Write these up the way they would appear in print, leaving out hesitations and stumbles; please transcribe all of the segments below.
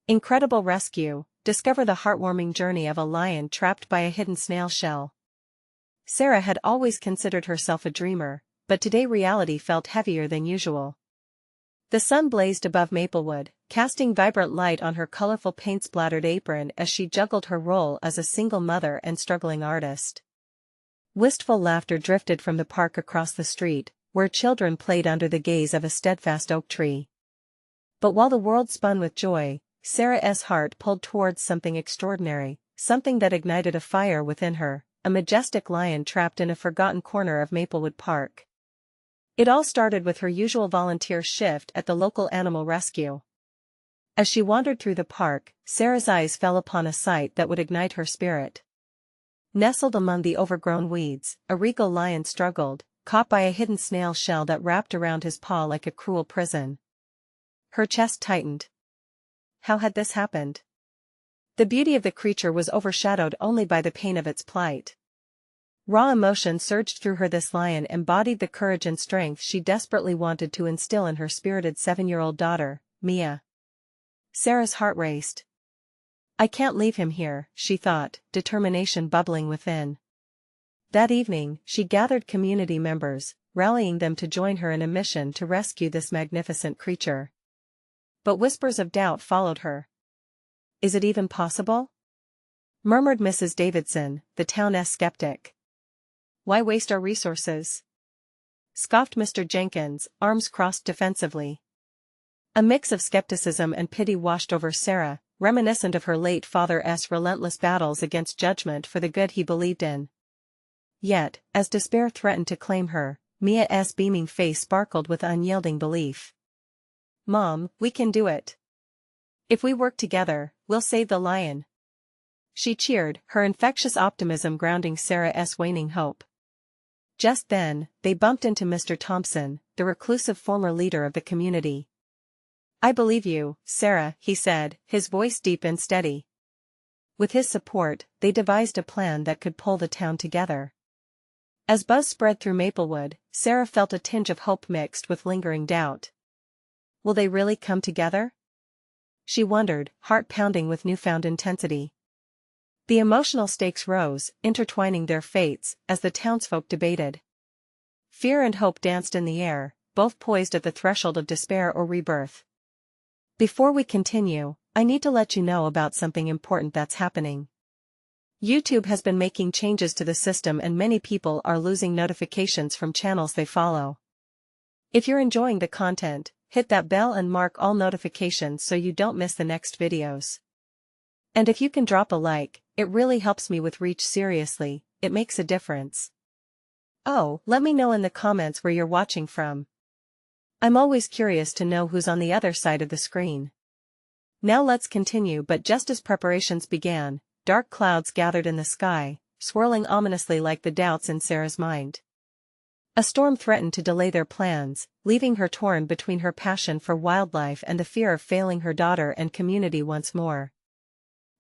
Incredible rescue. Discover the heartwarming journey of a lion trapped by a hidden snail shell. Sarah had always considered herself a dreamer, but today reality felt heavier than usual. The sun blazed above Maplewood, casting vibrant light on her colorful paint-splattered apron as she juggled her role as a single mother and struggling artist. Wistful laughter drifted from the park across the street, where children played under the gaze of a steadfast oak tree. But while the world spun with joy, Sarah's heart pulled towards something extraordinary, something that ignited a fire within her, a majestic lion trapped in a forgotten corner of Maplewood Park. It all started with her usual volunteer shift at the local animal rescue. As she wandered through the park, Sarah's eyes fell upon a sight that would ignite her spirit. Nestled among the overgrown weeds, a regal lion struggled, caught by a hidden snail shell that wrapped around his paw like a cruel prison. Her chest tightened. How had this happened? The beauty of the creature was overshadowed only by the pain of its plight. Raw emotion surged through her. This lion embodied the courage and strength she desperately wanted to instill in her spirited 7-year-old daughter, Mia. Sarah's heart raced. I can't leave him here, she thought, determination bubbling within. That evening, she gathered community members, rallying them to join her in a mission to rescue this magnificent creature. But whispers of doubt followed her. Is it even possible? Murmured Mrs. Davidson, the town's skeptic. Why waste our resources? Scoffed Mr. Jenkins, arms crossed defensively. A mix of skepticism and pity washed over Sarah, reminiscent of her late father's relentless battles against judgment for the good he believed in. Yet, as despair threatened to claim her, Mia's beaming face sparkled with unyielding belief. Mom, we can do it. If we work together, we'll save the lion. She cheered, her infectious optimism grounding Sarah's waning hope. Just then, they bumped into Mr. Thompson, the reclusive former leader of the community. I believe you, Sarah, he said, his voice deep and steady. With his support, they devised a plan that could pull the town together. As buzz spread through Maplewood, Sarah felt a tinge of hope mixed with lingering doubt. Will they really come together? She wondered, heart pounding with newfound intensity. The emotional stakes rose, intertwining their fates, as the townsfolk debated. Fear and hope danced in the air, both poised at the threshold of despair or rebirth. Before we continue, I need to let you know about something important that's happening. YouTube has been making changes to the system and many people are losing notifications from channels they follow. If you're enjoying the content, hit that bell and mark all notifications so you don't miss the next videos. And if you can drop a like, it really helps me with reach. Seriously, it makes a difference. Oh, let me know in the comments where you're watching from. I'm always curious to know who's on the other side of the screen. Now let's continue. But just as preparations began, dark clouds gathered in the sky, swirling ominously like the doubts in Sarah's mind. A storm threatened to delay their plans, leaving her torn between her passion for wildlife and the fear of failing her daughter and community once more.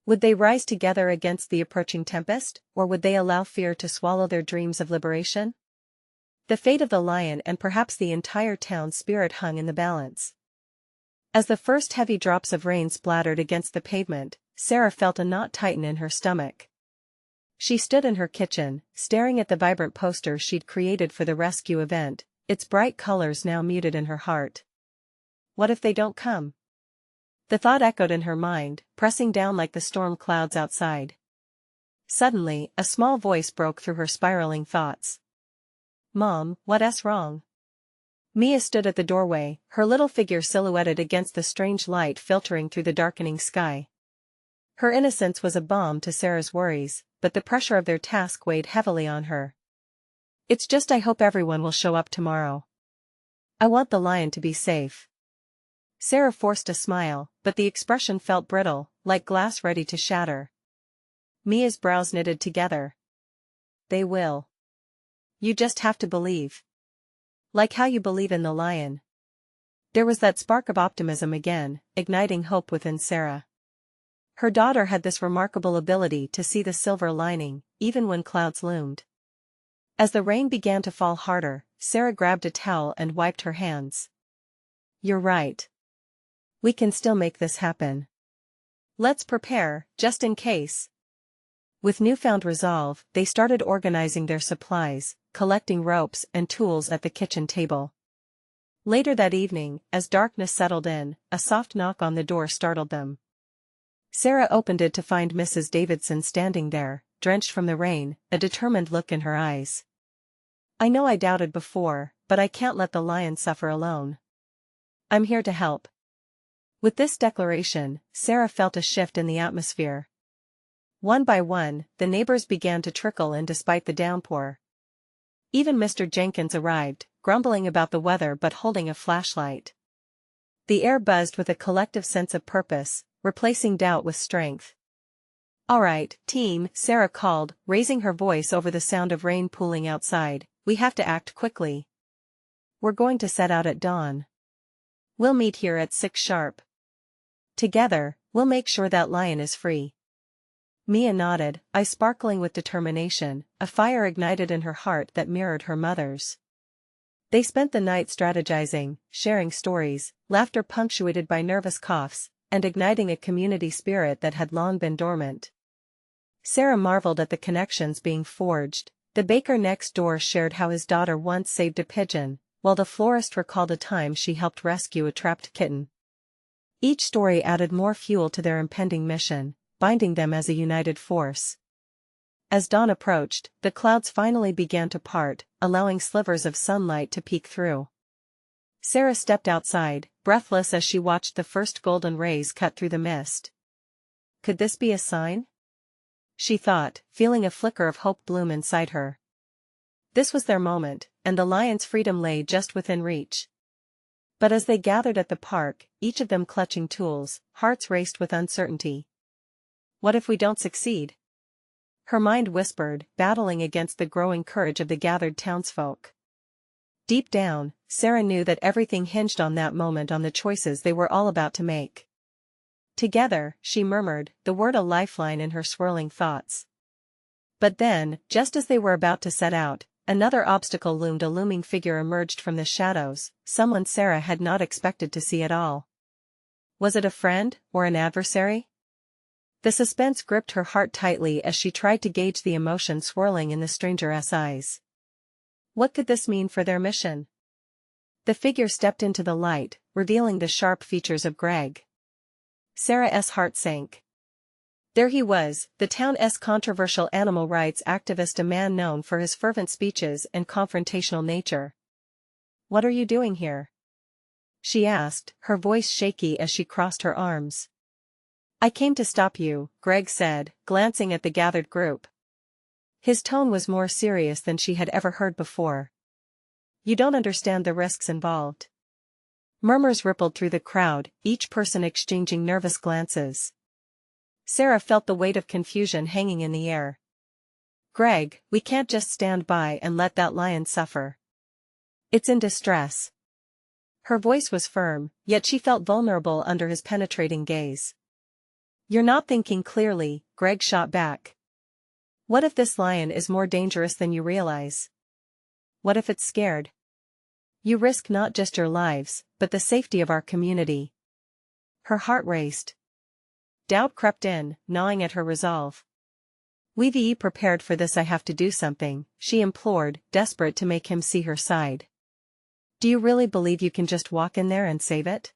Would they rise together against the approaching tempest, or would they allow fear to swallow their dreams of liberation? The fate of the lion and perhaps the entire town's spirit hung in the balance. As the first heavy drops of rain splattered against the pavement, Sarah felt a knot tighten in her stomach. She stood in her kitchen, staring at the vibrant poster she'd created for the rescue event, its bright colors now muted in her heart. What if they don't come? The thought echoed in her mind, pressing down like the storm clouds outside. Suddenly, a small voice broke through her spiraling thoughts. Mom, what's wrong? Mia stood at the doorway, her little figure silhouetted against the strange light filtering through the darkening sky. Her innocence was a balm to Sarah's worries, but the pressure of their task weighed heavily on her. It's just I hope everyone will show up tomorrow. I want the lion to be safe. Sarah forced a smile, but the expression felt brittle, like glass ready to shatter. Mia's brows knitted together. They will. You just have to believe. Like how you believe in the lion. There was that spark of optimism again, igniting hope within Sarah. Her daughter had this remarkable ability to see the silver lining, even when clouds loomed. As the rain began to fall harder, Sarah grabbed a towel and wiped her hands. You're right. We can still make this happen. Let's prepare, just in case. With newfound resolve, they started organizing their supplies, collecting ropes and tools at the kitchen table. Later that evening, as darkness settled in, a soft knock on the door startled them. Sarah opened it to find Mrs. Davidson standing there, drenched from the rain, a determined look in her eyes. "I know I doubted before, but I can't let the lion suffer alone. I'm here to help." With this declaration, Sarah felt a shift in the atmosphere. One by one, the neighbors began to trickle in despite the downpour. Even Mr. Jenkins arrived, grumbling about the weather but holding a flashlight. The air buzzed with a collective sense of purpose, replacing doubt with strength. "All right, team," Sarah called, raising her voice over the sound of rain pooling outside, "we have to act quickly. We're going to set out at dawn. We'll meet here at 6 sharp. Together, we'll make sure that lion is free." Mia nodded, eyes sparkling with determination, a fire ignited in her heart that mirrored her mother's. They spent the night strategizing, sharing stories, laughter punctuated by nervous coughs, and igniting a community spirit that had long been dormant. Sarah marveled at the connections being forged. The baker next door shared how his daughter once saved a pigeon, while the florist recalled a time she helped rescue a trapped kitten. Each story added more fuel to their impending mission, binding them as a united force. As dawn approached, the clouds finally began to part, allowing slivers of sunlight to peek through. Sarah stepped outside, breathless as she watched the first golden rays cut through the mist. Could this be a sign? She thought, feeling a flicker of hope bloom inside her. This was their moment, and the lion's freedom lay just within reach. But as they gathered at the park, each of them clutching tools, hearts raced with uncertainty. What if we don't succeed? Her mind whispered, battling against the growing courage of the gathered townsfolk. Deep down, Sarah knew that everything hinged on that moment, on the choices they were all about to make. Together, she murmured, the word a lifeline in her swirling thoughts. But then, just as they were about to set out, another obstacle loomed. A looming figure emerged from the shadows, someone Sarah had not expected to see at all. Was it a friend, or an adversary? The suspense gripped her heart tightly as she tried to gauge the emotion swirling in the stranger's eyes. What could this mean for their mission? The figure stepped into the light, revealing the sharp features of Greg. Sarah's heart sank. There he was, the town's controversial animal rights activist, a man known for his fervent speeches and confrontational nature. "What are you doing here?" she asked, her voice shaky as she crossed her arms. "I came to stop you," Greg said, glancing at the gathered group. His tone was more serious than she had ever heard before. "You don't understand the risks involved." Murmurs rippled through the crowd, each person exchanging nervous glances. Sarah felt the weight of confusion hanging in the air. "Greg, we can't just stand by and let that lion suffer. It's in distress." Her voice was firm, yet she felt vulnerable under his penetrating gaze. "You're not thinking clearly," Greg shot back. "What if this lion is more dangerous than you realize? What if it's scared? You risk not just your lives, but the safety of our community." Her heart raced. Doubt crept in, gnawing at her resolve. "We've prepared for this. I have to do something," she implored, desperate to make him see her side. "Do you really believe you can just walk in there and save it?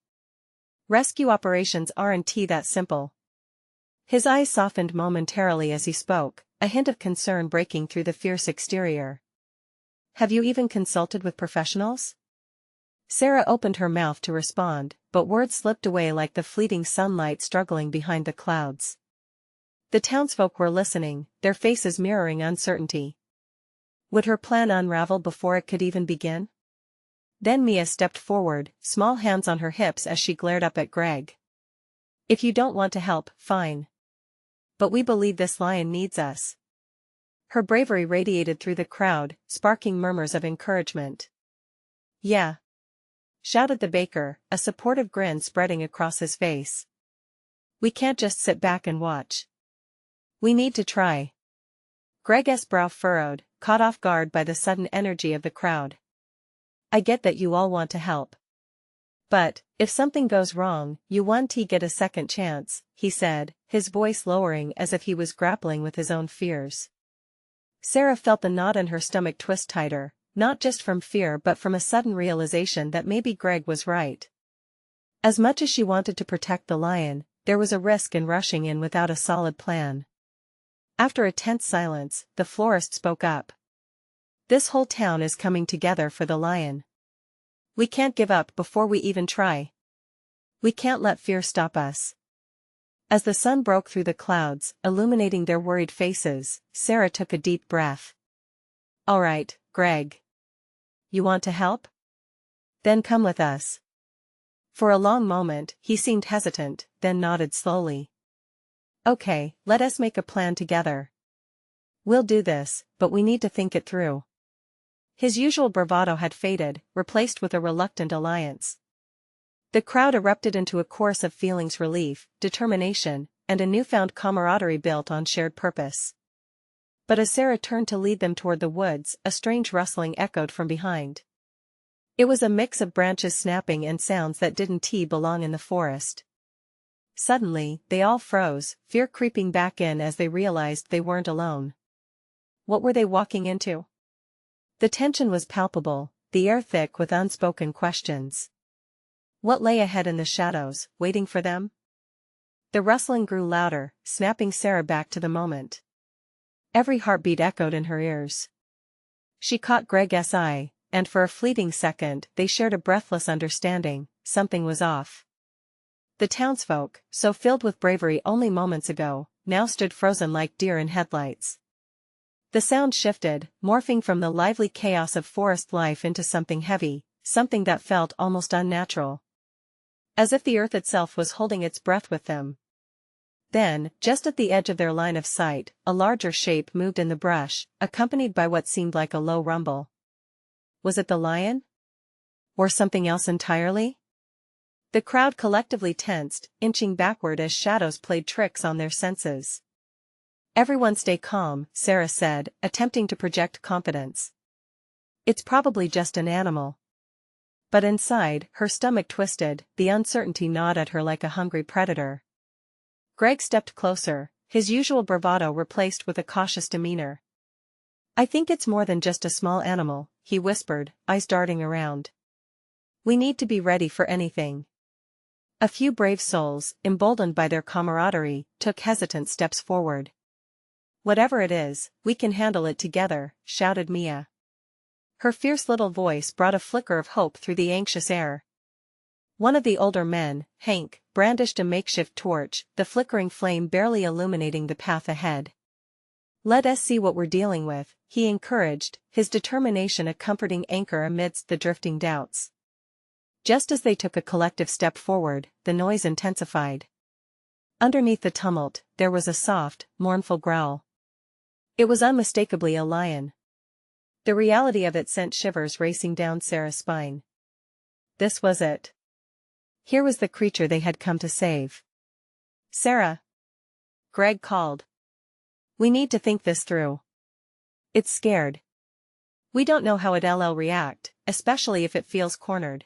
Rescue operations aren't that simple." His eyes softened momentarily as he spoke, a hint of concern breaking through the fierce exterior. "Have you even consulted with professionals?" Sarah opened her mouth to respond, but words slipped away like the fleeting sunlight struggling behind the clouds. The townsfolk were listening, their faces mirroring uncertainty. Would her plan unravel before it could even begin? Then Mia stepped forward, small hands on her hips as she glared up at Greg. "If you don't want to help, fine. But we believe this lion needs us." Her bravery radiated through the crowd, sparking murmurs of encouragement. "Yeah!" shouted the baker, a supportive grin spreading across his face. "We can't just sit back and watch. We need to try." Greg's brow furrowed, caught off guard by the sudden energy of the crowd. "I get that you all want to help. But, if something goes wrong, you won't get a second chance, he said, his voice lowering as if he was grappling with his own fears. Sarah felt the knot in her stomach twist tighter, not just from fear but from a sudden realization that maybe Greg was right. As much as she wanted to protect the lion, there was a risk in rushing in without a solid plan. After a tense silence, the florist spoke up. This whole town is coming together for the lion. We can't give up before we even try. We can't let fear stop us. As the sun broke through the clouds, illuminating their worried faces, Sarah took a deep breath. All right, Greg. You want to help? Then come with us. For a long moment, he seemed hesitant, then nodded slowly. Okay, let us make a plan together. We'll do this, but we need to think it through. His usual bravado had faded, replaced with a reluctant alliance. The crowd erupted into a chorus of feelings: relief, determination, and a newfound camaraderie built on shared purpose. But as Sarah turned to lead them toward the woods, a strange rustling echoed from behind. It was a mix of branches snapping and sounds that didn't belong in the forest. Suddenly, they all froze, fear creeping back in as they realized they weren't alone. What were they walking into? The tension was palpable, the air thick with unspoken questions. What lay ahead in the shadows, waiting for them? The rustling grew louder, snapping Sarah back to the moment. Every heartbeat echoed in her ears. She caught Greg's eye, and for a fleeting second they shared a breathless understanding: something was off. The townsfolk, so filled with bravery only moments ago, now stood frozen like deer in headlights. The sound shifted, morphing from the lively chaos of forest life into something heavy, something that felt almost unnatural. As if the earth itself was holding its breath with them. Then, just at the edge of their line of sight, a larger shape moved in the brush, accompanied by what seemed like a low rumble. Was it the lion? Or something else entirely? The crowd collectively tensed, inching backward as shadows played tricks on their senses. Everyone stay calm, Sarah said, attempting to project confidence. It's probably just an animal. But inside, her stomach twisted, the uncertainty gnawed at her like a hungry predator. Greg stepped closer, his usual bravado replaced with a cautious demeanor. I think it's more than just a small animal, he whispered, eyes darting around. We need to be ready for anything. A few brave souls, emboldened by their camaraderie, took hesitant steps forward. Whatever it is, we can handle it together, shouted Mia. Her fierce little voice brought a flicker of hope through the anxious air. One of the older men, Hank, brandished a makeshift torch, the flickering flame barely illuminating the path ahead. Let us see what we're dealing with, he encouraged, his determination a comforting anchor amidst the drifting doubts. Just as they took a collective step forward, the noise intensified. Underneath the tumult, there was a soft, mournful growl. It was unmistakably a lion. The reality of it sent shivers racing down Sarah's spine. This was it. Here was the creature they had come to save. Sarah! Greg called. We need to think this through. It's scared. We don't know how it'll react, especially if it feels cornered.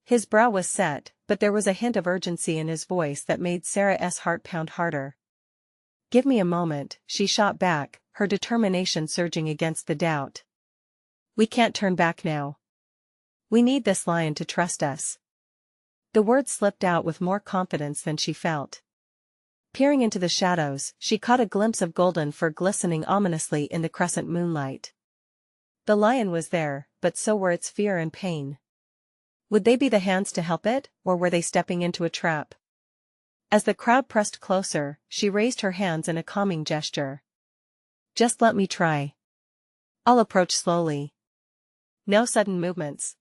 His brow was set, but there was a hint of urgency in his voice that made Sarah's heart pound harder. Give me a moment, she shot back, her determination surging against the doubt. We can't turn back now. We need this lion to trust us. The words slipped out with more confidence than she felt. Peering into the shadows, she caught a glimpse of golden fur glistening ominously in the crescent moonlight. The lion was there, but so were its fear and pain. Would they be the hands to help it, or were they stepping into a trap? As the crowd pressed closer, she raised her hands in a calming gesture. Just let me try. I'll approach slowly. No sudden movements.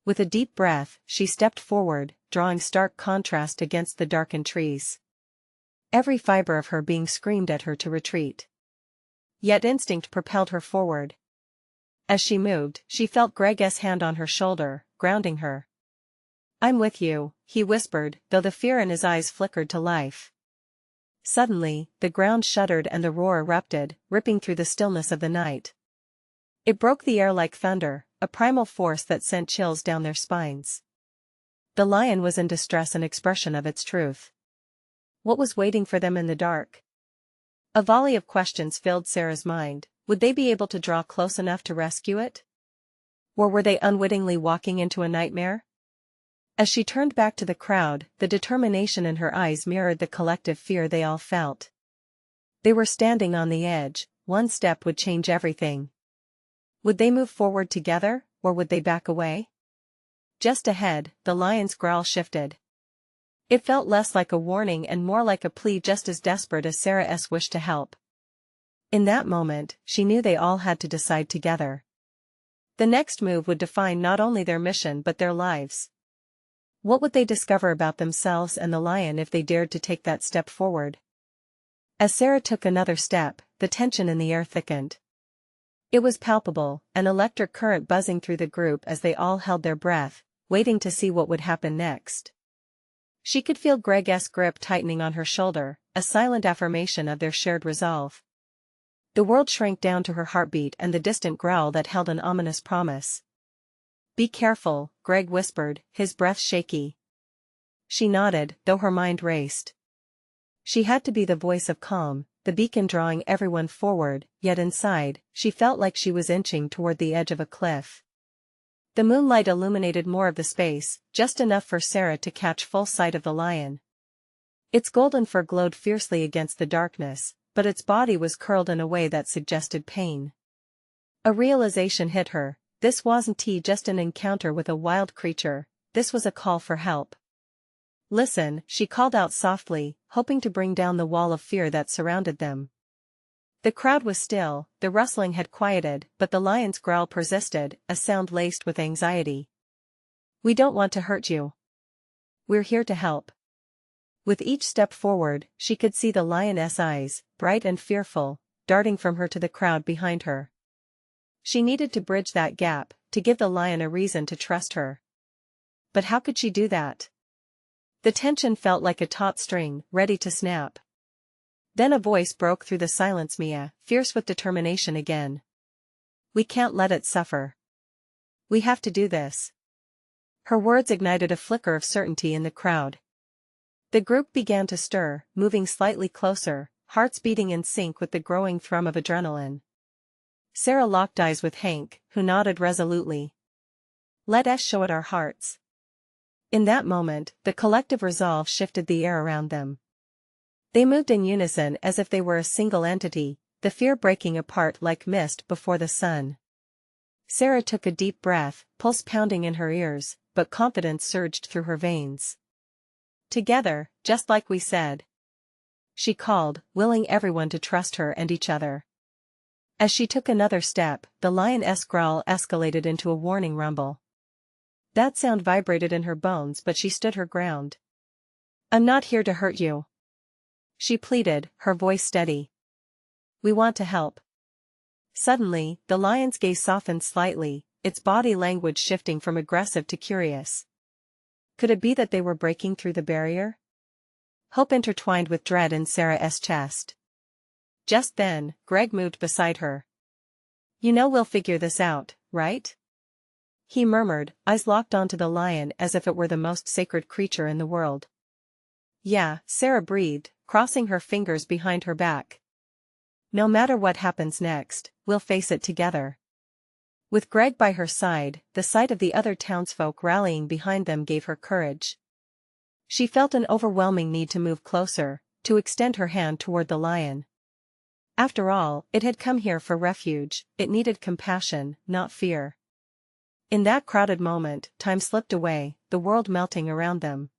With a deep breath, she stepped forward, drawing stark contrast against the darkened trees. Every fiber of her being screamed at her to retreat. Yet instinct propelled her forward. As she moved, she felt Greg's hand on her shoulder, grounding her. I'm with you, he whispered, though the fear in his eyes flickered to life. Suddenly, the ground shuddered and the roar erupted, ripping through the stillness of the night. It broke the air like thunder, a primal force that sent chills down their spines. The lion was in distress, an expression of its truth. What was waiting for them in the dark? A volley of questions filled Sarah's mind. Would they be able to draw close enough to rescue it? Or were they unwittingly walking into a nightmare? As she turned back to the crowd, the determination in her eyes mirrored the collective fear they all felt. They were standing on the edge. One step would change everything. Would they move forward together, or would they back away? Just ahead, the lion's growl shifted. It felt less like a warning and more like a plea, just as desperate as Sarah's wish to help. In that moment, she knew they all had to decide together. The next move would define not only their mission but their lives. What would they discover about themselves and the lion if they dared to take that step forward? As Sarah took another step, the tension in the air thickened. It was palpable, an electric current buzzing through the group as they all held their breath, waiting to see what would happen next. She could feel Greg's grip tightening on her shoulder, a silent affirmation of their shared resolve. The world shrank down to her heartbeat and the distant growl that held an ominous promise. "Be careful," Greg whispered, his breath shaky. She nodded, though her mind raced. She had to be the voice of calm, the beacon drawing everyone forward, yet inside, she felt like she was inching toward the edge of a cliff. The moonlight illuminated more of the space, just enough for Sarah to catch full sight of the lion. Its golden fur glowed fiercely against the darkness, but its body was curled in a way that suggested pain. A realization hit her. This wasn't just an encounter with a wild creature, this was a call for help. "Listen," she called out softly, hoping to bring down the wall of fear that surrounded them. The crowd was still, the rustling had quieted, but the lion's growl persisted, a sound laced with anxiety. "We don't want to hurt you. We're here to help." With each step forward, she could see the lioness' eyes, bright and fearful, darting from her to the crowd behind her. She needed to bridge that gap, to give the lion a reason to trust her. But how could she do that? The tension felt like a taut string, ready to snap. Then a voice broke through the silence, Mia, fierce with determination again. "We can't let it suffer. We have to do this." Her words ignited a flicker of certainty in the crowd. The group began to stir, moving slightly closer, hearts beating in sync with the growing thrum of adrenaline. Sarah locked eyes with Hank, who nodded resolutely. "Let us show it our hearts." In that moment, the collective resolve shifted the air around them. They moved in unison as if they were a single entity, the fear breaking apart like mist before the sun. Sarah took a deep breath, pulse pounding in her ears, but confidence surged through her veins. "Together, just like we said," she called, willing everyone to trust her and each other. As she took another step, the lion's growl escalated into a warning rumble. That sound vibrated in her bones, but she stood her ground. "I'm not here to hurt you," she pleaded, her voice steady. "We want to help." Suddenly, the lion's gaze softened slightly, its body language shifting from aggressive to curious. Could it be that they were breaking through the barrier? Hope intertwined with dread in Sarah's chest. Just then, Greg moved beside her. "You know we'll figure this out, right?" he murmured, eyes locked onto the lion as if it were the most sacred creature in the world. "Yeah," Sarah breathed, crossing her fingers behind her back. "No matter what happens next, we'll face it together." With Greg by her side, the sight of the other townsfolk rallying behind them gave her courage. She felt an overwhelming need to move closer, to extend her hand toward the lion. After all, it had come here for refuge, it needed compassion, not fear. In that crowded moment, time slipped away, the world melting around them.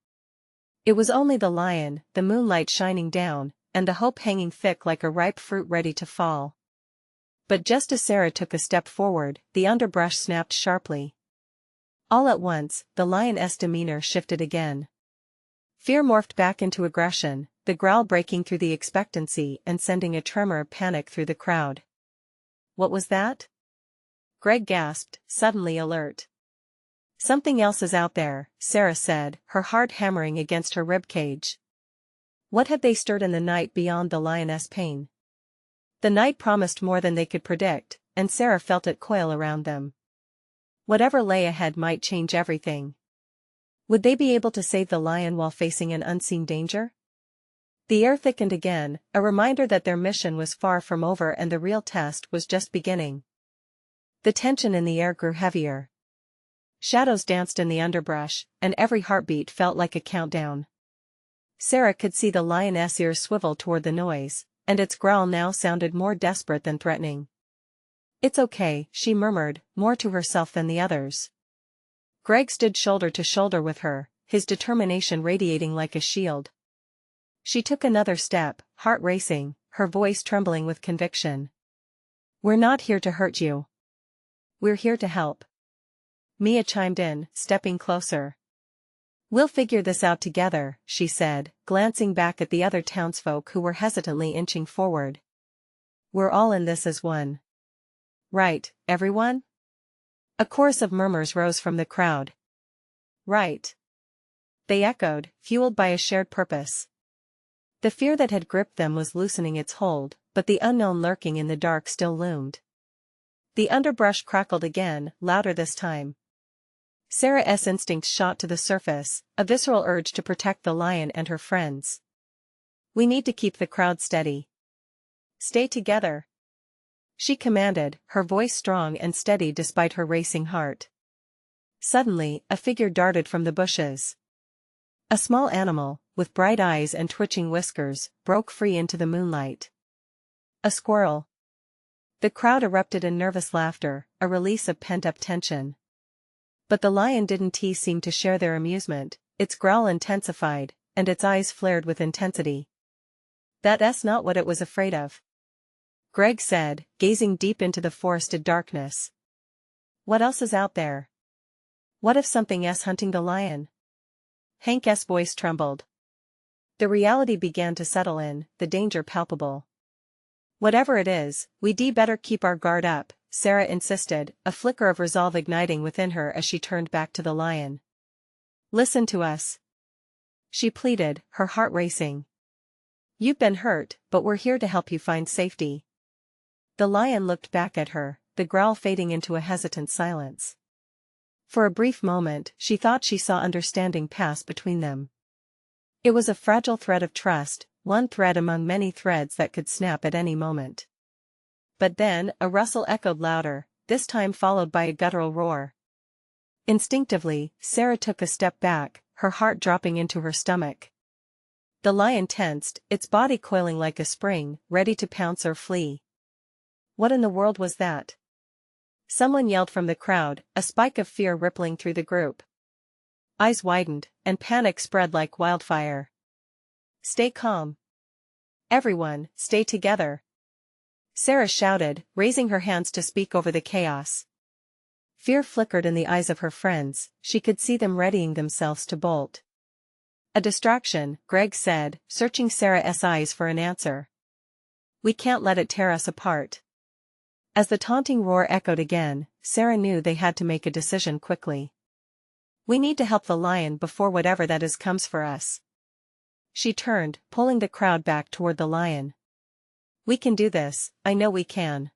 It was only the lion, the moonlight shining down, and the hope hanging thick like a ripe fruit ready to fall. But just as Sarah took a step forward, the underbrush snapped sharply. All at once, the lion's demeanor shifted again. Fear morphed back into aggression, the growl breaking through the expectancy and sending a tremor of panic through the crowd. "What was that?" Greg gasped, suddenly alert. "Something else is out there," Sarah said, her heart hammering against her ribcage. What had they stirred in the night beyond the lioness' pain? The night promised more than they could predict, and Sarah felt it coil around them. Whatever lay ahead might change everything. Would they be able to save the lion while facing an unseen danger? The air thickened again, a reminder that their mission was far from over and the real test was just beginning. The tension in the air grew heavier. Shadows danced in the underbrush, and every heartbeat felt like a countdown. Sarah could see the lioness' ears swivel toward the noise, and its growl now sounded more desperate than threatening. "It's okay," she murmured, more to herself than the others. Greg stood shoulder to shoulder with her, his determination radiating like a shield. She took another step, heart racing, her voice trembling with conviction. "We're not here to hurt you. We're here to help." Mia chimed in, stepping closer. "We'll figure this out together," she said, glancing back at the other townsfolk who were hesitantly inching forward. "We're all in this as one. Right, everyone?" A chorus of murmurs rose from the crowd. "Right," they echoed, fueled by a shared purpose. The fear that had gripped them was loosening its hold, but the unknown lurking in the dark still loomed. The underbrush crackled again, louder this time. Sarah's instinct shot to the surface, a visceral urge to protect the lion and her friends. "We need to keep the crowd steady. Stay together," she commanded, her voice strong and steady despite her racing heart. Suddenly, a figure darted from the bushes. A small animal, with bright eyes and twitching whiskers, broke free into the moonlight. A squirrel. The crowd erupted in nervous laughter, a release of pent-up tension. But the lion didn't seem to share their amusement, its growl intensified, and its eyes flared with intensity. "That's not what it was afraid of," Greg said, gazing deep into the forested darkness. "What else is out there? What if something's hunting the lion?" Hank's voice trembled. The reality began to settle in, the danger palpable. "Whatever it is, we'd better keep our guard up," Sarah insisted, a flicker of resolve igniting within her as she turned back to the lion. "Listen to us," she pleaded, her heart racing. "You've been hurt, but we're here to help you find safety." The lion looked back at her, the growl fading into a hesitant silence. For a brief moment, she thought she saw understanding pass between them. It was a fragile thread of trust, one thread among many threads that could snap at any moment. But then, a rustle echoed louder, this time followed by a guttural roar. Instinctively, Sarah took a step back, her heart dropping into her stomach. The lion tensed, its body coiling like a spring, ready to pounce or flee. What in the world was that? Someone yelled from the crowd, a spike of fear rippling through the group. Eyes widened, and panic spread like wildfire. "Stay calm. Everyone, stay together," Sarah shouted, raising her hands to speak over the chaos. Fear flickered in the eyes of her friends, she could see them readying themselves to bolt. "A distraction," Greg said, searching Sarah's eyes for an answer. "We can't let it tear us apart." As the taunting roar echoed again, Sarah knew they had to make a decision quickly. "We need to help the lion before whatever that is comes for us." She turned, pulling the crowd back toward the lion. "We can do this, I know we can."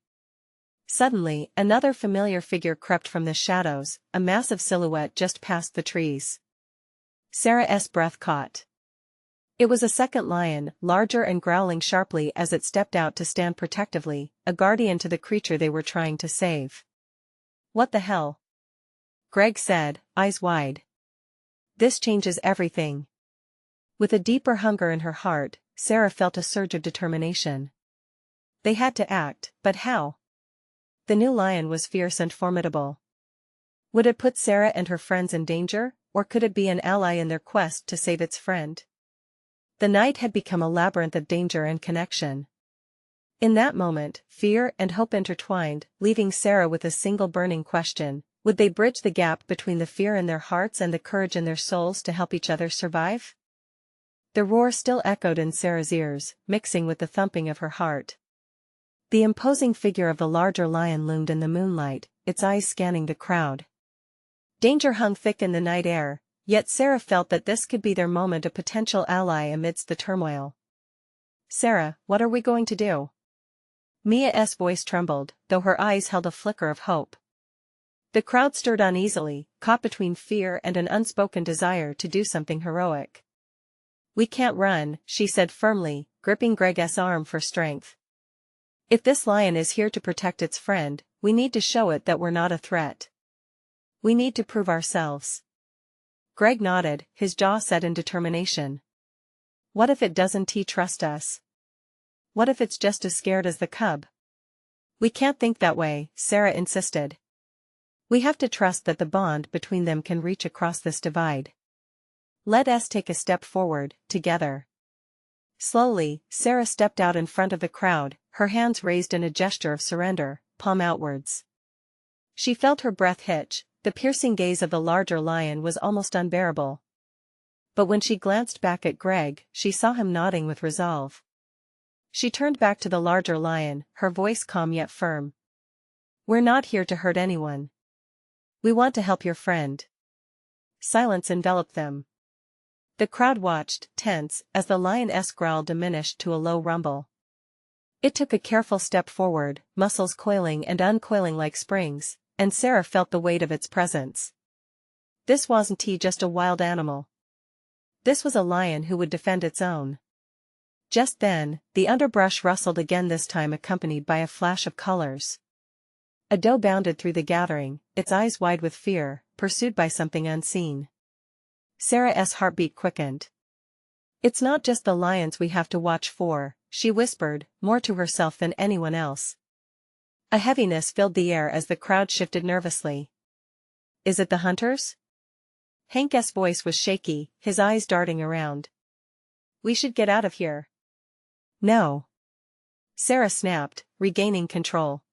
Suddenly, another familiar figure crept from the shadows, a massive silhouette just past the trees. Sarah's breath caught. It was a second lion, larger and growling sharply as it stepped out to stand protectively, a guardian to the creature they were trying to save. "What the hell?" Greg said, eyes wide. "This changes everything." With a deeper hunger in her heart, Sarah felt a surge of determination. They had to act, but how? The new lion was fierce and formidable. Would it put Sarah and her friends in danger, or could it be an ally in their quest to save its friend? The night had become a labyrinth of danger and connection. In that moment, fear and hope intertwined, leaving Sarah with a single burning question: would they bridge the gap between the fear in their hearts and the courage in their souls to help each other survive? The roar still echoed in Sarah's ears, mixing with the thumping of her heart. The imposing figure of the larger lion loomed in the moonlight, its eyes scanning the crowd. Danger hung thick in the night air, yet Sarah felt that this could be their moment, a potential ally amidst the turmoil. "Sarah, what are we going to do?" Mia's voice trembled, though her eyes held a flicker of hope. The crowd stirred uneasily, caught between fear and an unspoken desire to do something heroic. "We can't run," she said firmly, gripping Greg's arm for strength. "If this lion is here to protect its friend, we need to show it that we're not a threat. We need to prove ourselves." Greg nodded, his jaw set in determination. "What if it doesn't trust us? What if it's just as scared as the cub?" "We can't think that way," Sarah insisted. "We have to trust that the bond between them can reach across this divide. Let us take a step forward, together." Slowly, Sarah stepped out in front of the crowd, her hands raised in a gesture of surrender, palm outwards. She felt her breath hitch, the piercing gaze of the larger lion was almost unbearable. But when she glanced back at Greg, she saw him nodding with resolve. She turned back to the larger lion, her voice calm yet firm. "We're not here to hurt anyone. We want to help your friend." Silence enveloped them. The crowd watched, tense, as the lioness growl diminished to a low rumble. It took a careful step forward, muscles coiling and uncoiling like springs, and Sarah felt the weight of its presence. This wasn't just a wild animal. This was a lion who would defend its own. Just then, the underbrush rustled again, this time accompanied by a flash of colors. A doe bounded through the gathering, its eyes wide with fear, pursued by something unseen. Sarah's heartbeat quickened. "It's not just the lions we have to watch for," she whispered, more to herself than anyone else. A heaviness filled the air as the crowd shifted nervously. "Is it the hunters?" Hank's voice was shaky, his eyes darting around. "We should get out of here." "No," Sarah snapped, regaining control.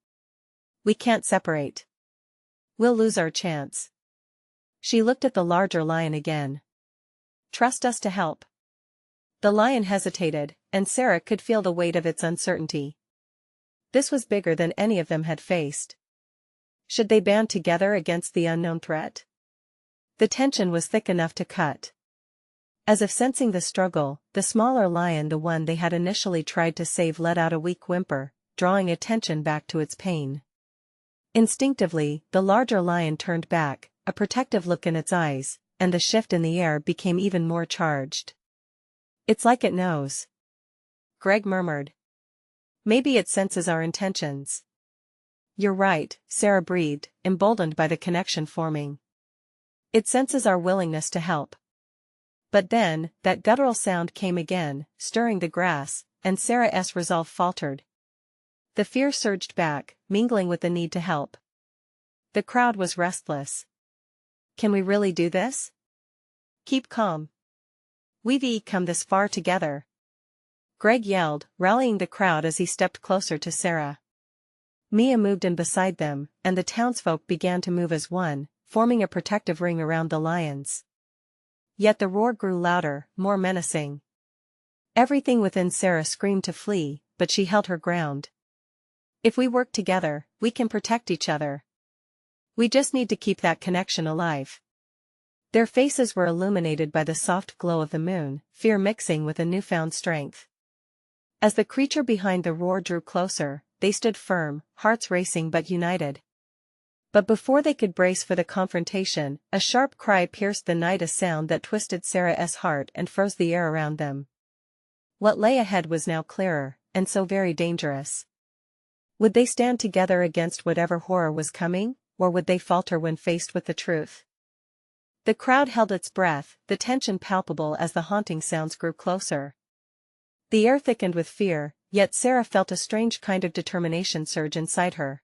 "We can't separate. We'll lose our chance." She looked at the larger lion again. "Trust us to help." The lion hesitated, and Sarah could feel the weight of its uncertainty. This was bigger than any of them had faced. Should they band together against the unknown threat? The tension was thick enough to cut. As if sensing the struggle, the smaller lion, the one they had initially tried to save, let out a weak whimper, drawing attention back to its pain. Instinctively, the larger lion turned back, a protective look in its eyes, and the shift in the air became even more charged. "It's like it knows," Greg murmured. "Maybe it senses our intentions." "You're right," Sarah breathed, emboldened by the connection forming. "It senses our willingness to help." But then, that guttural sound came again, stirring the grass, and Sarah's resolve faltered. The fear surged back, mingling with the need to help. The crowd was restless. "Can we really do this? Keep calm. We've come this far together," Greg yelled, rallying the crowd as he stepped closer to Sarah. Mia moved in beside them, and the townsfolk began to move as one, forming a protective ring around the lions. Yet the roar grew louder, more menacing. Everything within Sarah screamed to flee, but she held her ground. "If we work together, we can protect each other. We just need to keep that connection alive." Their faces were illuminated by the soft glow of the moon, fear mixing with a newfound strength. As the creature behind the roar drew closer, they stood firm, hearts racing but united. But before they could brace for the confrontation, a sharp cry pierced the night, a sound that twisted Sarah's heart and froze the air around them. What lay ahead was now clearer, and so very dangerous. Would they stand together against whatever horror was coming, or would they falter when faced with the truth? The crowd held its breath, the tension palpable as the haunting sounds grew closer. The air thickened with fear, yet Sarah felt a strange kind of determination surge inside her.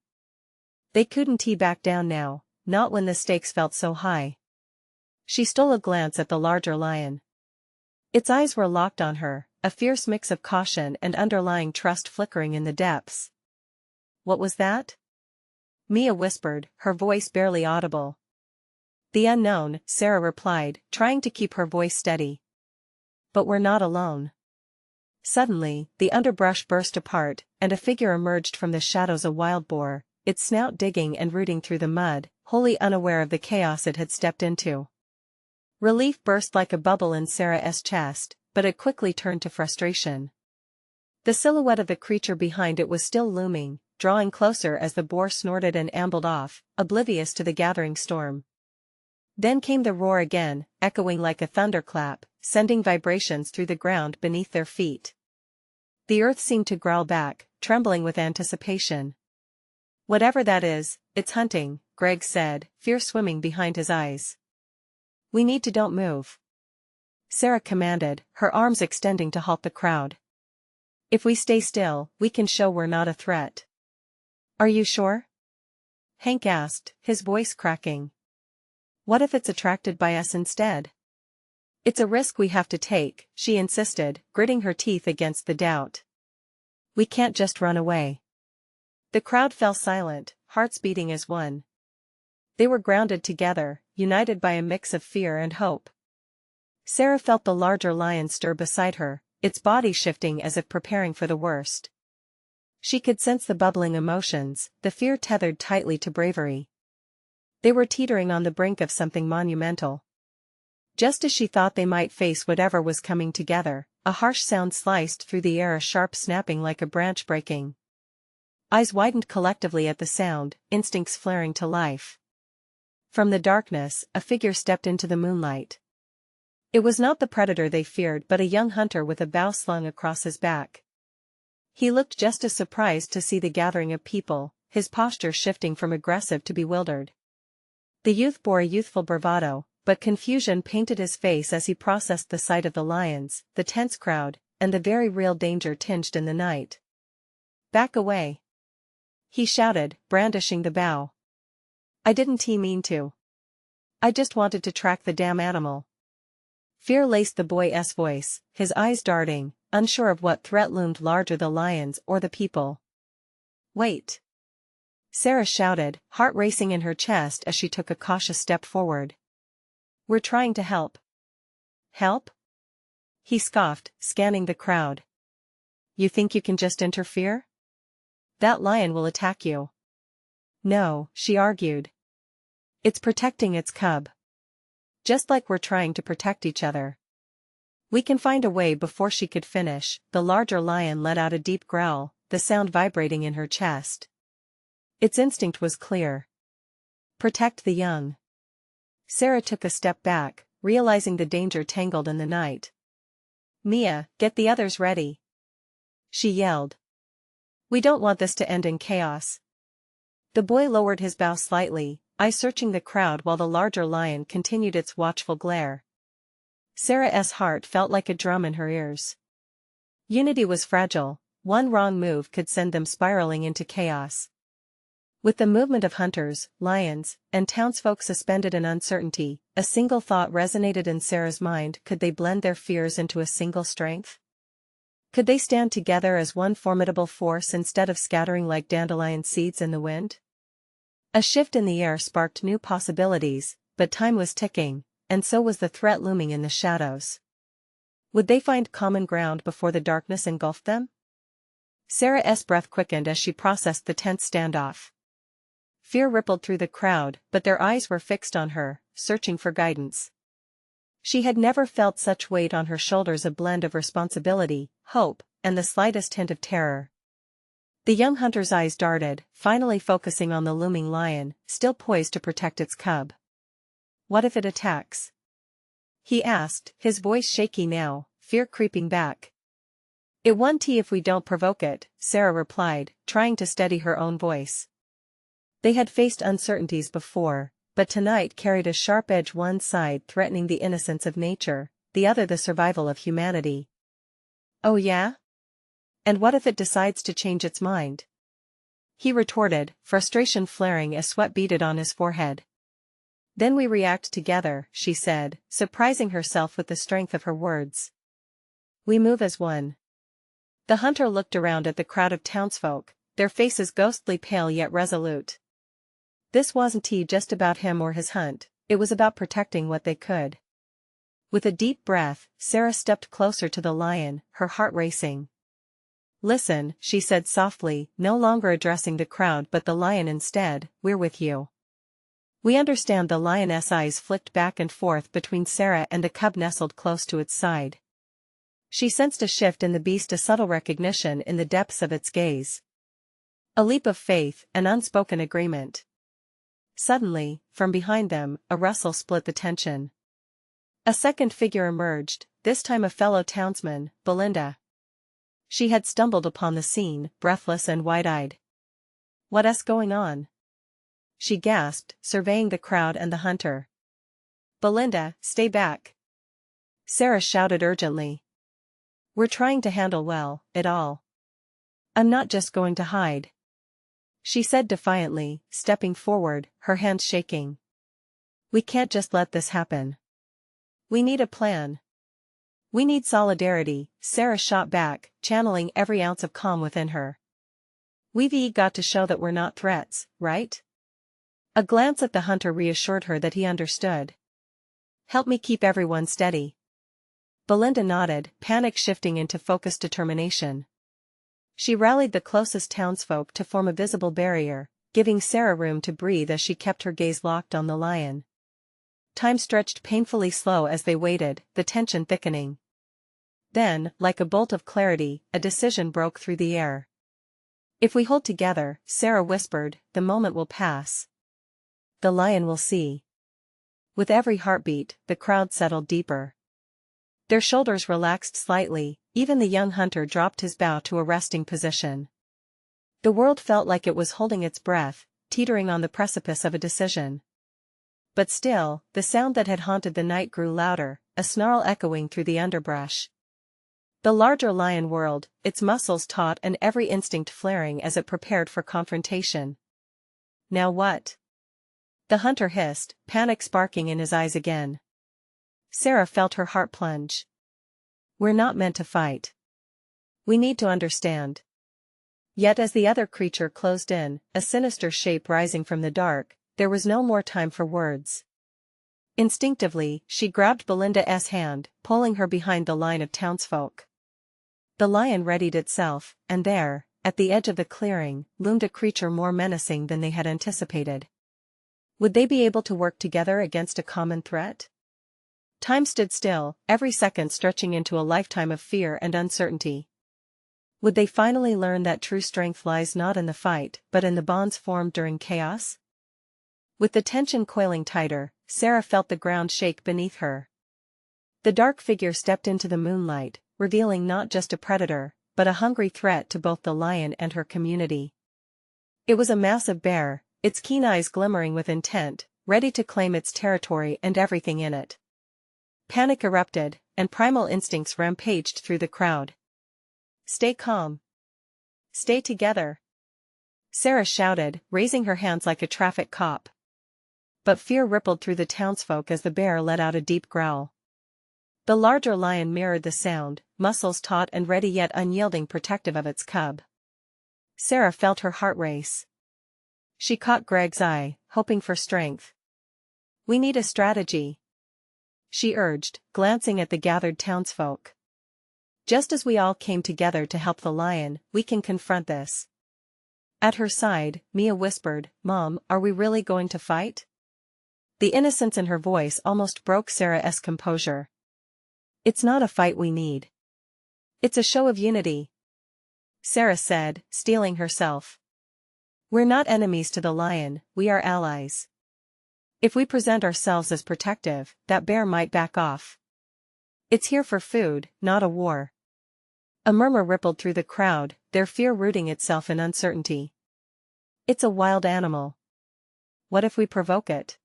They couldn't back down now, not when the stakes felt so high. She stole a glance at the larger lion. Its eyes were locked on her, a fierce mix of caution and underlying trust flickering in the depths. "What was that?" Mia whispered, her voice barely audible. "The unknown," Sarah replied, trying to keep her voice steady. "But we're not alone." Suddenly, the underbrush burst apart, and a figure emerged from the shadows, a wild boar, its snout digging and rooting through the mud, wholly unaware of the chaos it had stepped into. Relief burst like a bubble in Sarah's chest, but it quickly turned to frustration. The silhouette of the creature behind it was still looming, drawing closer as the boar snorted and ambled off, oblivious to the gathering storm. Then came the roar again, echoing like a thunderclap, sending vibrations through the ground beneath their feet. The earth seemed to growl back, trembling with anticipation. "Whatever that is, it's hunting," Greg said, fear swimming behind his eyes. "We need to don't move," Sarah commanded, her arms extending to halt the crowd. "If we stay still, we can show we're not a threat." "Are you sure?" Hank asked, his voice cracking. "What if it's attracted by us instead?" "It's a risk we have to take," she insisted, gritting her teeth against the doubt. "We can't just run away." The crowd fell silent, hearts beating as one. They were grounded together, united by a mix of fear and hope. Sarah felt the larger lion stir beside her, its body shifting as if preparing for the worst. She could sense the bubbling emotions, the fear tethered tightly to bravery. They were teetering on the brink of something monumental. Just as she thought they might face whatever was coming together, a harsh sound sliced through the air, a sharp snapping like a branch breaking. Eyes widened collectively at the sound, instincts flaring to life. From the darkness, a figure stepped into the moonlight. It was not the predator they feared but a young hunter with a bow slung across his back. He looked just as surprised to see the gathering of people, his posture shifting from aggressive to bewildered. The youth bore a youthful bravado, but confusion painted his face as he processed the sight of the lions, the tense crowd, and the very real danger tinged in the night. "Back away!" he shouted, brandishing the bow. "I didn't mean to. I just wanted to track the damn animal." Fear laced the boy's voice, his eyes darting, unsure of what threat loomed larger, the lions or the people. "Wait!" Sarah shouted, heart racing in her chest as she took a cautious step forward. "We're trying to help." "Help?" he scoffed, scanning the crowd. "You think you can just interfere? That lion will attack you." "No," she argued. "It's protecting its cub. Just like we're trying to protect each other." "We can find a way." Before she could finish, the larger lion let out a deep growl, the sound vibrating in her chest. Its instinct was clear. Protect the young. Sarah took a step back, realizing the danger tangled in the night. "Mia, get the others ready," she yelled. "We don't want this to end in chaos." The boy lowered his bow slightly, eyes searching the crowd while the larger lion continued its watchful glare. Sarah's heart felt like a drum in her ears. Unity was fragile, one wrong move could send them spiraling into chaos. With the movement of hunters, lions, and townsfolk suspended in uncertainty, a single thought resonated in Sarah's mind: could they blend their fears into a single strength? Could they stand together as one formidable force instead of scattering like dandelion seeds in the wind? A shift in the air sparked new possibilities, but time was ticking, and so was the threat looming in the shadows. Would they find common ground before the darkness engulfed them? Sarah's breath quickened as she processed the tense standoff. Fear rippled through the crowd, but their eyes were fixed on her, searching for guidance. She had never felt such weight on her shoulders, a blend of responsibility, hope, and the slightest hint of terror. The young hunter's eyes darted, finally focusing on the looming lion, still poised to protect its cub. "What if it attacks?" he asked, his voice shaky now, fear creeping back. "It won't if we don't provoke it," Sarah replied, trying to steady her own voice. They had faced uncertainties before, but tonight carried a sharp edge, one side threatening the innocence of nature, the other the survival of humanity. "Oh yeah? And what if it decides to change its mind?" he retorted, frustration flaring as sweat beaded on his forehead. "Then we react together," she said, surprising herself with the strength of her words. "We move as one." The hunter looked around at the crowd of townsfolk, their faces ghostly pale yet resolute. This wasn't just about him or his hunt, it was about protecting what they could. With a deep breath, Sarah stepped closer to the lion, her heart racing. "Listen," she said softly, no longer addressing the crowd but the lion instead, "we're with you." "We understand." The lioness' eyes flicked back and forth between Sarah and the cub nestled close to its side. She sensed a shift in the beast, a subtle recognition in the depths of its gaze. A leap of faith, an unspoken agreement. Suddenly, from behind them, a rustle split the tension. A second figure emerged, this time a fellow townsman, Belinda. She had stumbled upon the scene, breathless and wide-eyed. "What's going on?" she gasped, surveying the crowd and the hunter. "Belinda, stay back!" Sarah shouted urgently. "We're trying to handle it all. I'm not just going to hide," she said defiantly, stepping forward, her hands shaking. "We can't just let this happen. We need a plan. We need solidarity," Sarah shot back, channeling every ounce of calm within her. "We've got to show that we're not threats, right?" A glance at the hunter reassured her that he understood. "Help me keep everyone steady." Belinda nodded, panic shifting into focused determination. She rallied the closest townsfolk to form a visible barrier, giving Sarah room to breathe as she kept her gaze locked on the lion. Time stretched painfully slow as they waited, the tension thickening. Then, like a bolt of clarity, a decision broke through the air. "If we hold together," Sarah whispered, "the moment will pass. The lion will see." With every heartbeat, the crowd settled deeper. Their shoulders relaxed slightly, even the young hunter dropped his bow to a resting position. The world felt like it was holding its breath, teetering on the precipice of a decision. But still, the sound that had haunted the night grew louder, a snarl echoing through the underbrush. The larger lion whirled, its muscles taut and every instinct flaring as it prepared for confrontation. "Now what?" the hunter hissed, panic sparking in his eyes again. Sarah felt her heart plunge. "We're not meant to fight. We need to understand." Yet as the other creature closed in, a sinister shape rising from the dark, there was no more time for words. Instinctively, she grabbed Belinda's hand, pulling her behind the line of townsfolk. The lion readied itself, and there, at the edge of the clearing, loomed a creature more menacing than they had anticipated. Would they be able to work together against a common threat? Time stood still, every second stretching into a lifetime of fear and uncertainty. Would they finally learn that true strength lies not in the fight, but in the bonds formed during chaos? With the tension coiling tighter, Sarah felt the ground shake beneath her. The dark figure stepped into the moonlight, revealing not just a predator, but a hungry threat to both the lion and her community. It was a massive bear, its keen eyes glimmering with intent, ready to claim its territory and everything in it. Panic erupted, and primal instincts rampaged through the crowd. "Stay calm. Stay together," Sarah shouted, raising her hands like a traffic cop. But fear rippled through the townsfolk as the bear let out a deep growl. The larger lion mirrored the sound, muscles taut and ready yet unyielding, protective of its cub. Sarah felt her heart race. She caught Greg's eye, hoping for strength. "We need a strategy," she urged, glancing at the gathered townsfolk. "Just as we all came together to help the lion, we can confront this." At her side, Mia whispered, "Mom, are we really going to fight?" The innocence in her voice almost broke Sarah's composure. "It's not a fight we need. It's a show of unity," Sarah said, steeling herself. "We're not enemies to the lion, we are allies. If we present ourselves as protective, that bear might back off. It's here for food, not a war." A murmur rippled through the crowd, their fear rooting itself in uncertainty. "It's a wild animal. What if we provoke it?"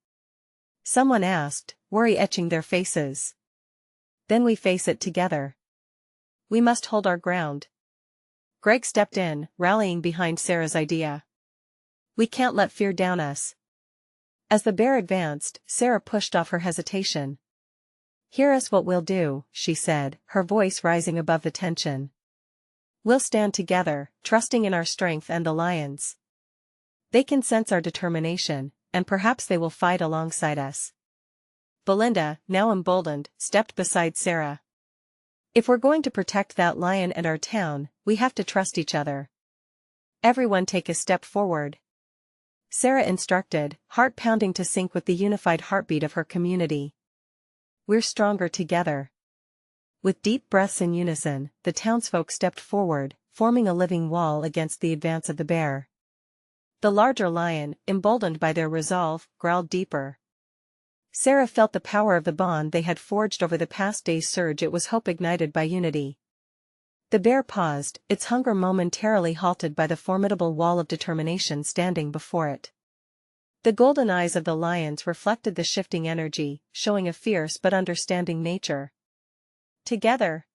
someone asked, worry etching their faces. "Then we face it together. We must hold our ground." Greg stepped in, rallying behind Sarah's idea. "We can't let fear down us." As the bear advanced, Sarah pushed off her hesitation. "Here's what we'll do," she said, her voice rising above the tension. "We'll stand together, trusting in our strength and the lion's. They can sense our determination, and perhaps they will fight alongside us." Belinda, now emboldened, stepped beside Sarah. "If we're going to protect that lion and our town, we have to trust each other. Everyone take a step forward," Sarah instructed, heart pounding to sync with the unified heartbeat of her community. "We're stronger together." With deep breaths in unison, the townsfolk stepped forward, forming a living wall against the advance of the bear. The larger lion, emboldened by their resolve, growled deeper. Sarah felt the power of the bond they had forged over the past days surge. It was hope ignited by unity. The bear paused, its hunger momentarily halted by the formidable wall of determination standing before it. The golden eyes of the lions reflected the shifting energy, showing a fierce but understanding nature. Together!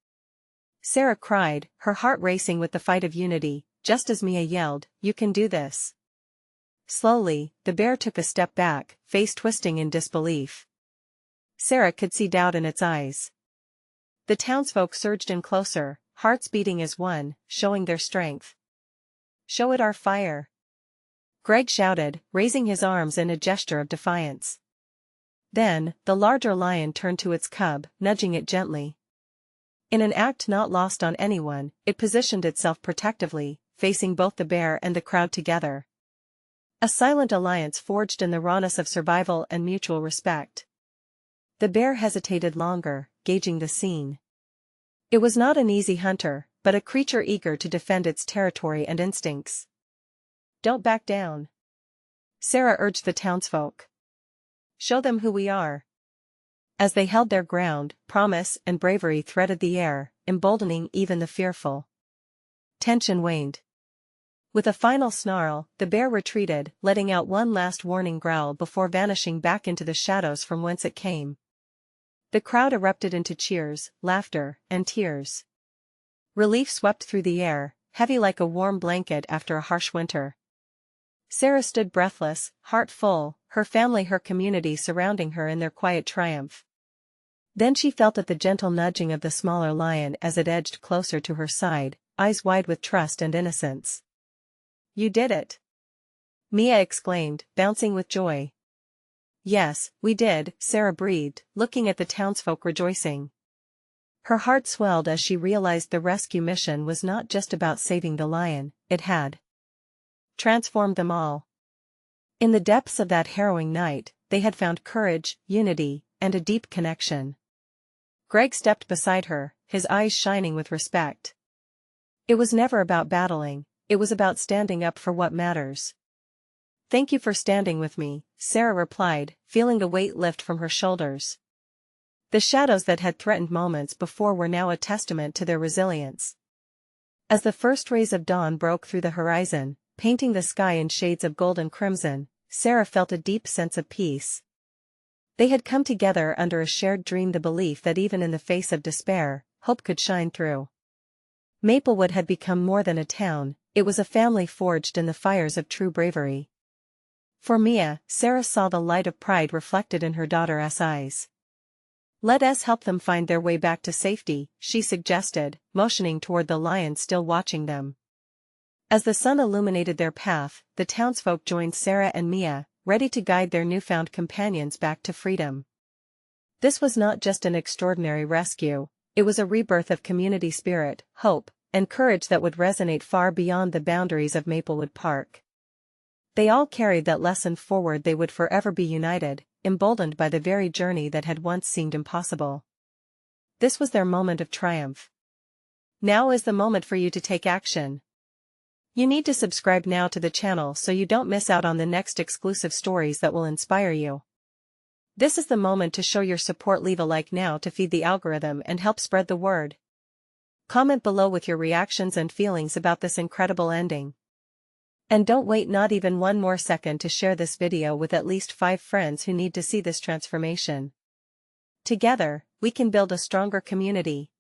Sarah cried, her heart racing with the fight of unity, just as Mia yelled, "You can do this." Slowly, the bear took a step back, face twisting in disbelief. Sarah could see doubt in its eyes. The townsfolk surged in closer, hearts beating as one, showing their strength. "Show it our fire!" Greg shouted, raising his arms in a gesture of defiance. Then, the larger lion turned to its cub, nudging it gently. In an act not lost on anyone, it positioned itself protectively, facing both the bear and the crowd together. A silent alliance forged in the rawness of survival and mutual respect. The bear hesitated longer, gauging the scene. It was not an easy hunter, but a creature eager to defend its territory and instincts. "Don't back down," Sarah urged the townsfolk. "Show them who we are." As they held their ground, promise and bravery threaded the air, emboldening even the fearful. Tension waned. With a final snarl, the bear retreated, letting out one last warning growl before vanishing back into the shadows from whence it came. The crowd erupted into cheers, laughter, and tears. Relief swept through the air, heavy like a warm blanket after a harsh winter. Sarah stood breathless, heart full, her family, her community surrounding her in their quiet triumph. Then she felt the gentle nudging of the smaller lion as it edged closer to her side, eyes wide with trust and innocence. "You did it!" Mia exclaimed, bouncing with joy. "Yes, we did," Sarah breathed, looking at the townsfolk rejoicing. Her heart swelled as she realized the rescue mission was not just about saving the lion, it had transformed them all. In the depths of that harrowing night, they had found courage, unity, and a deep connection. Greg stepped beside her, his eyes shining with respect. "It was never about battling, it was about standing up for what matters." "Thank you for standing with me," Sarah replied, feeling a weight lift from her shoulders. The shadows that had threatened moments before were now a testament to their resilience. As the first rays of dawn broke through the horizon, painting the sky in shades of gold and crimson, Sarah felt a deep sense of peace. They had come together under a shared dream, the belief that even in the face of despair, hope could shine through. Maplewood had become more than a town, it was a family forged in the fires of true bravery. For Mia, Sarah saw the light of pride reflected in her daughter's eyes. "Let us help them find their way back to safety," she suggested, motioning toward the lion still watching them. As the sun illuminated their path, the townsfolk joined Sarah and Mia, ready to guide their newfound companions back to freedom. This was not just an extraordinary rescue, it was a rebirth of community spirit, hope, and courage that would resonate far beyond the boundaries of Maplewood Park. They all carried that lesson forward. They would forever be united, emboldened by the very journey that had once seemed impossible. This was their moment of triumph. Now is the moment for you to take action. You need to subscribe now to the channel so you don't miss out on the next exclusive stories that will inspire you. This is the moment to show your support. Leave a like now to feed the algorithm and help spread the word. Comment below with your reactions and feelings about this incredible ending. And don't wait not even one more second to share this video with at least 5 friends who need to see this transformation. Together, we can build a stronger community.